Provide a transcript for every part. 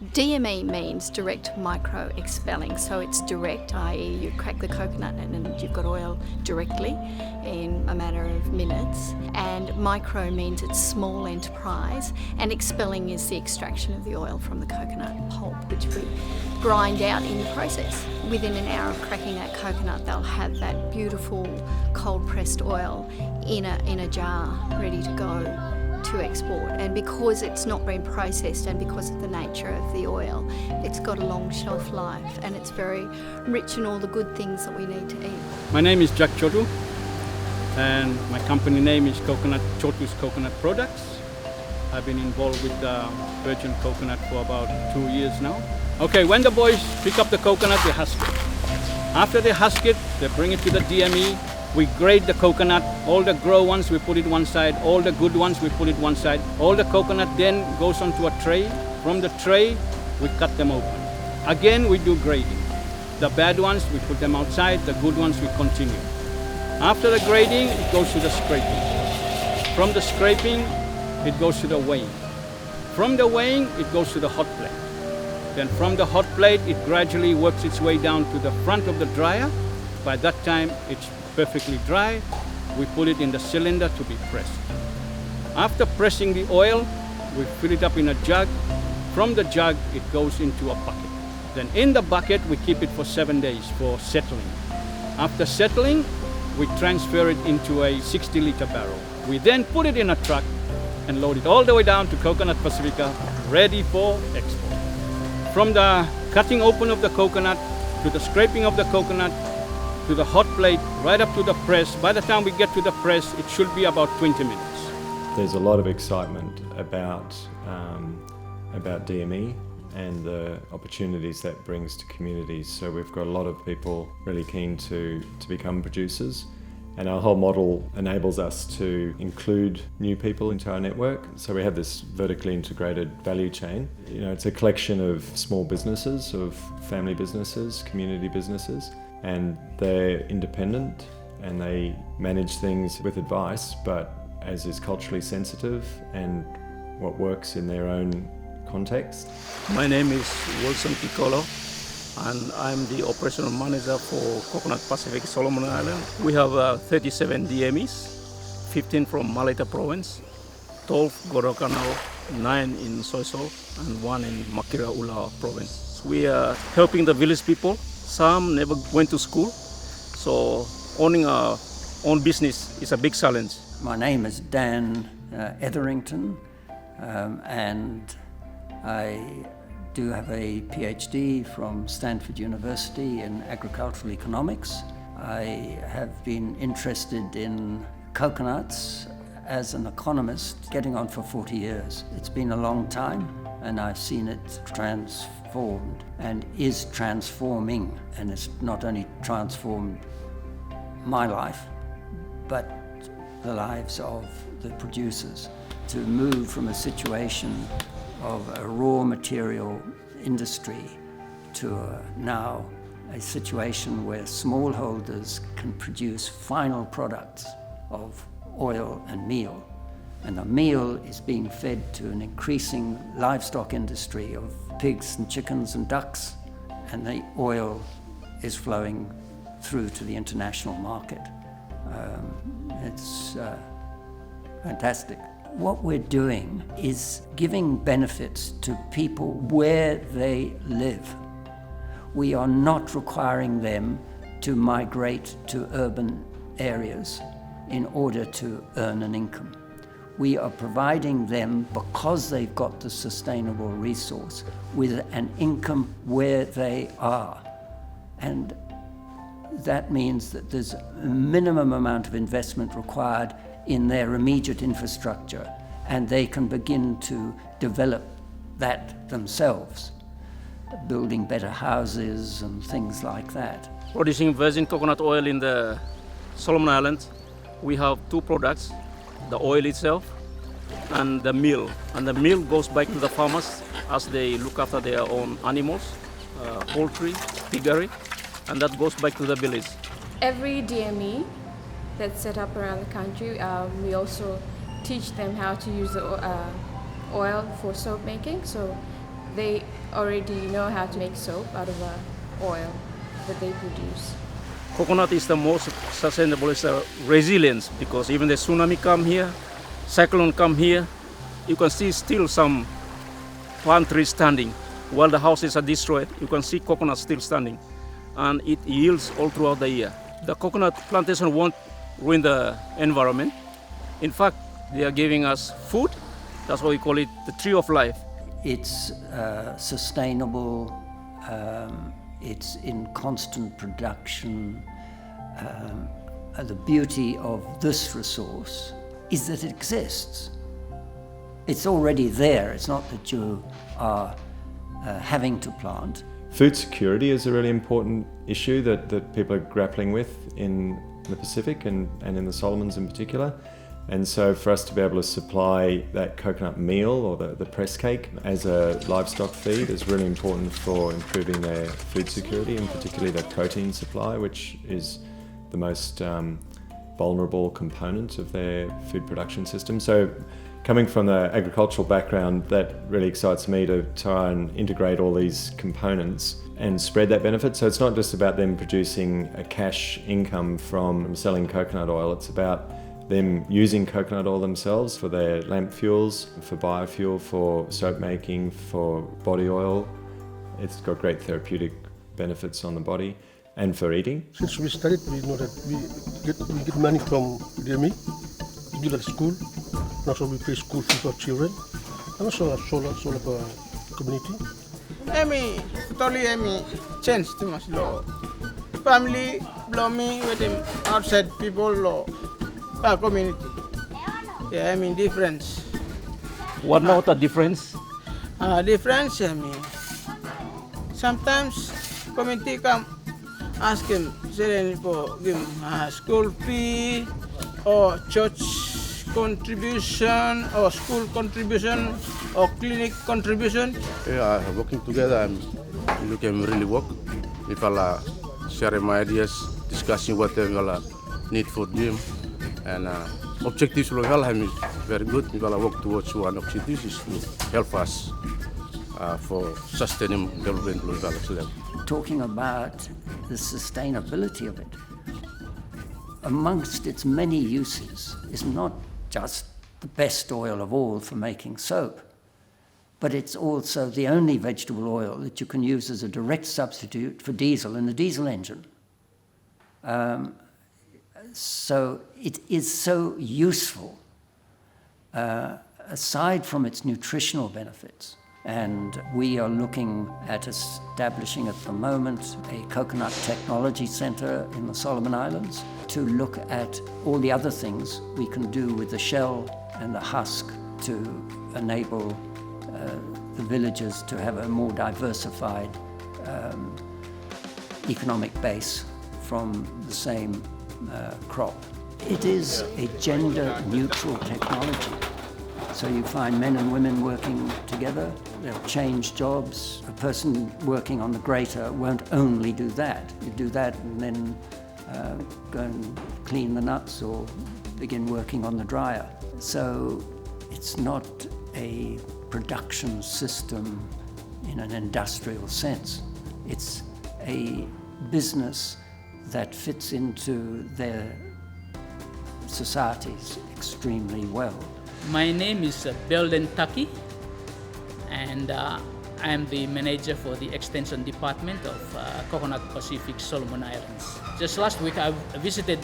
DME means direct micro expelling, so it's direct, i.e. you crack the coconut and you've got oil directly in a matter of minutes, and micro means it's small enterprise, and expelling is the extraction of the oil from the coconut pulp, which we grind out in the process. Within an hour of cracking that coconut, they'll have that beautiful cold pressed oil in a jar ready to go to export. And because it's not been processed and because of the nature of the oil, it's got a long shelf life and it's very rich in all the good things that we need to eat. My name is Jack Chotu and my company name is Chotu's Coconut Products. I've been involved with virgin coconut for about 2 years now. Okay, when the boys pick up the coconut, they husk it. After they husk it, they bring it to the DME. We grade the coconut, all the grow ones we put it one side, all the good ones we put it one side. All the coconut then goes onto a tray. From the tray, we cut them open. Again, we do grading. The bad ones, we put them outside, the good ones we continue. After the grading, it goes to the scraping. From the scraping, it goes to the weighing. From the weighing, it goes to the hot plate. Then from the hot plate, it gradually works its way down to the front of the dryer. By that time, it's perfectly dry. We put it in the cylinder to be pressed. After pressing the oil, we fill it up in a jug. From the jug, it goes into a bucket. Then in the bucket, we keep it for 7 days for settling. After settling, we transfer it into a 60-liter barrel. We then put it in a truck and load it all the way down to Coconut Pacifica, ready for export. From the cutting open of the coconut, to the scraping of the coconut, to the hot plate, right up to the press. By the time we get to the press, it should be about 20 minutes. There's a lot of excitement about DME and the opportunities that brings to communities. So we've got a lot of people really keen to become producers. And our whole model enables us to include new people into our network. So we have this vertically integrated value chain. You know, it's a collection of small businesses, of family businesses, community businesses, and they're independent and they manage things with advice, but as is culturally sensitive and what works in their own context. My name is Wilson Piccolo, and I'm the operational manager for Coconut Pacific Solomon Island. We have 37 DMEs, 15 from Malaita province, 12 Guadalcanal, 9 in Soisol, and 1 in Makira Ula province. We are helping the village people. Some never went to school, so owning our own business is a big challenge. My name is Dan Etherington, and I do have a PhD from Stanford University in agricultural economics. I have been interested in coconuts as an economist getting on for 40 years. It's been a long time and I've seen it transformed and is transforming, and it's not only transformed my life but the lives of the producers. To move from a situation of a raw material industry to now a situation where smallholders can produce final products of oil and meal. And the meal is being fed to an increasing livestock industry of pigs and chickens and ducks, and the oil is flowing through to the international market. It's fantastic. What we're doing is giving benefits to people where they live. We are not requiring them to migrate to urban areas in order to earn an income. We are providing them, because they've got the sustainable resource, with an income where they are. And that means that there's a minimum amount of investment required in their immediate infrastructure, and they can begin to develop that themselves, building better houses and things like that. Producing virgin coconut oil in the Solomon Islands, we have 2 products, the oil itself and the meal. And the meal goes back to the farmers as they look after their own animals, poultry, piggery, and that goes back to the village. Every DME that's set up around the country, we also teach them how to use the oil for soap making. So they already know how to make soap out of the oil that they produce. Coconut is the most sustainable, is the resilience, because even the tsunami come here, cyclone come here, you can see still some palm trees standing. While the houses are destroyed, you can see coconut still standing, and it yields all throughout the year. The coconut plantation won't ruin the environment. In fact, they are giving us food. That's why we call it the tree of life. It's sustainable, it's in constant production. The beauty of this resource is that it exists. It's already there. It's not that you are having to plant. Food security is a really important issue that people are grappling with in the Pacific and in the Solomons in particular. And so for us to be able to supply that coconut meal or the press cake as a livestock feed is really important for improving their food security, and particularly their protein supply, which is the most vulnerable component of their food production system. So coming from the agricultural background, that really excites me to try and integrate all these components and spread that benefit. So it's not just about them producing a cash income from selling coconut oil, it's about them using coconut oil themselves for their lamp fuels, for biofuel, for soap making, for body oil. It's got great therapeutic benefits on the body and for eating. Since we started, we know that we get money from DME to build at school. And also we pay school fees for children. And also solar community. Totally change too much law. Family blow me with them outside people law. Community. Yeah, difference. What now the difference? Difference, sometimes community come ask him, say for give him school fee or church contribution or school contribution or clinic contribution. Yeah, working together, we can really work. People are sharing my ideas, discussing what they will need for them. And objectives will help him is very good. People work towards one objective is to help us for sustaining development level. Talking about the sustainability of it, amongst its many uses, is not just the best oil of all for making soap, but it's also the only vegetable oil that you can use as a direct substitute for diesel in the diesel engine. So it is so useful, aside from its nutritional benefits. And we are looking at establishing at the moment a coconut technology center in the Solomon Islands to look at all the other things we can do with the shell and the husk to enable the villagers to have a more diversified economic base from the same crop. It is a gender-neutral technology. So you find men and women working together, they'll change jobs. A person working on the grater won't only do that. You do that and then go and clean the nuts or begin working on the dryer. So it's not a production system in an industrial sense. It's a business that fits into their societies extremely well. My name is Belden Taki, and I'm the manager for the Extension Department of Coconut Pacific Solomon Islands. Just last week I visited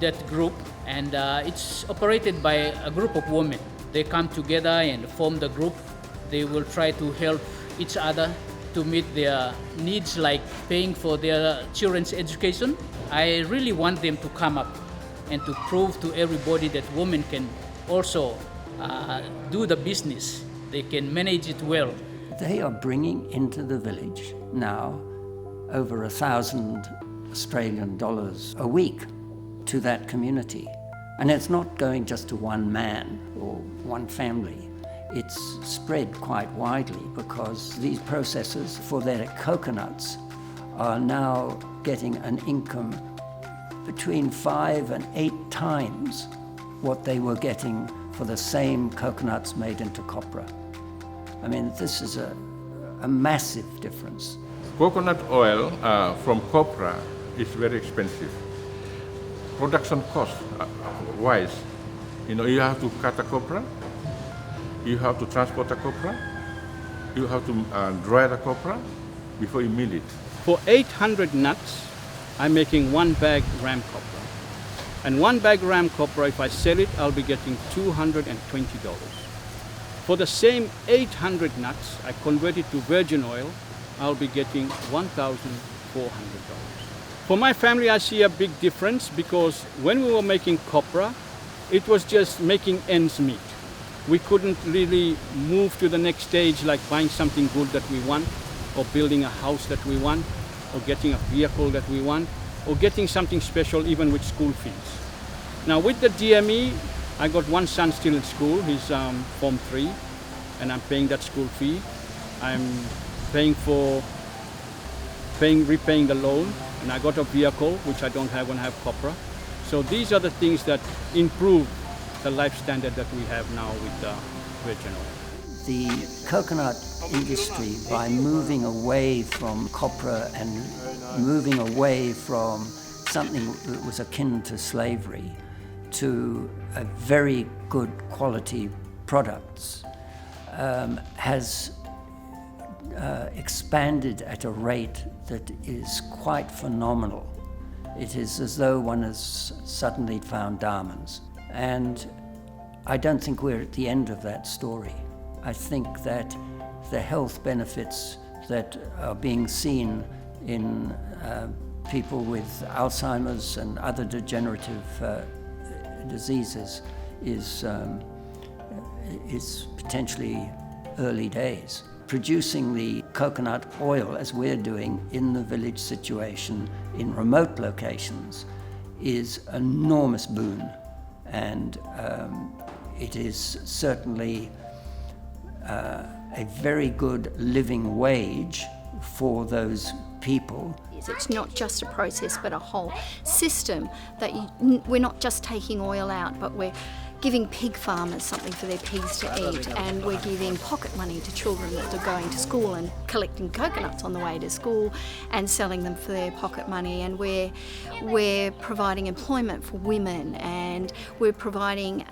that group, and it's operated by a group of women. They come together and form the group. They will try to help each other to meet their needs, like paying for their children's education. I really want them to come up and to prove to everybody that women can also do the business. They can manage it well. They are bringing into the village now over 1,000 Australian dollars a week to that community. And it's not going just to one man or one family. It's spread quite widely because these processors for their coconuts are now getting an income between 5 and 8 times what they were getting for the same coconuts made into copra. I mean, this is a a massive difference. Coconut oil from copra is very expensive. Production cost wise, you have to cut a copra, you have to transport a copra, you have to dry the copra before you mill it. For 800 nuts, I'm making 1 bag ram copra. And 1 bag ram copra, if I sell it, I'll be getting $220. For the same 800 nuts, I convert it to virgin oil, I'll be getting $1,400. For my family, I see a big difference because when we were making copra, it was just making ends meet. We couldn't really move to the next stage like buying something good that we want, or building a house that we want, or getting a vehicle that we want, or getting something special even with school fees. Now with the DME, I got one son still in school, he's Form 3, and I'm paying that school fee. I'm repaying the loan, and I got a vehicle, which I don't have when I have copra. So these are the things that improve the life standard that we have now with virgin oil. The coconut industry, by moving away from copra and moving away from something that was akin to slavery to a very good quality products, has expanded at a rate that is quite phenomenal. It is as though one has suddenly found diamonds. And I don't think we're at the end of that story. I think that the health benefits that are being seen in people with Alzheimer's and other degenerative diseases is potentially early days. Producing the coconut oil, as we're doing in the village situation in remote locations, is an enormous boon, and it is certainly a very good living wage for those people. It's not just a process but a whole system that we're not just taking oil out, but we're giving pig farmers something for their pigs to eat, and we're giving pocket money to children that are going to school and collecting coconuts on the way to school and selling them for their pocket money, and we're providing employment for women, and we're providing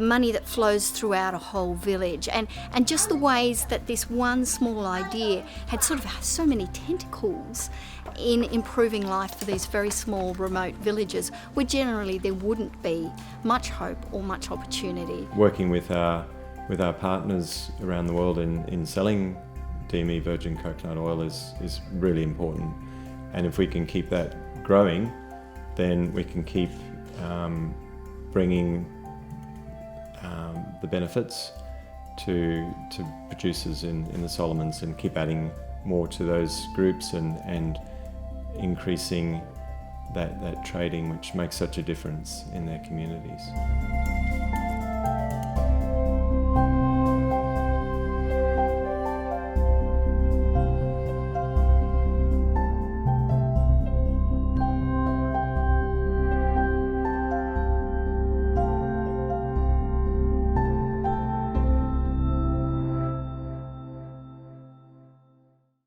money that flows throughout a whole village, and just the ways that this one small idea had sort of so many tentacles in improving life for these very small remote villages where generally there wouldn't be much hope or much opportunity. Working with our partners around the world in selling DME virgin coconut oil is really important, and if we can keep that growing, then we can keep bringing the benefits to producers in the Solomons, and keep adding more to those groups and increasing that trading, which makes such a difference in their communities.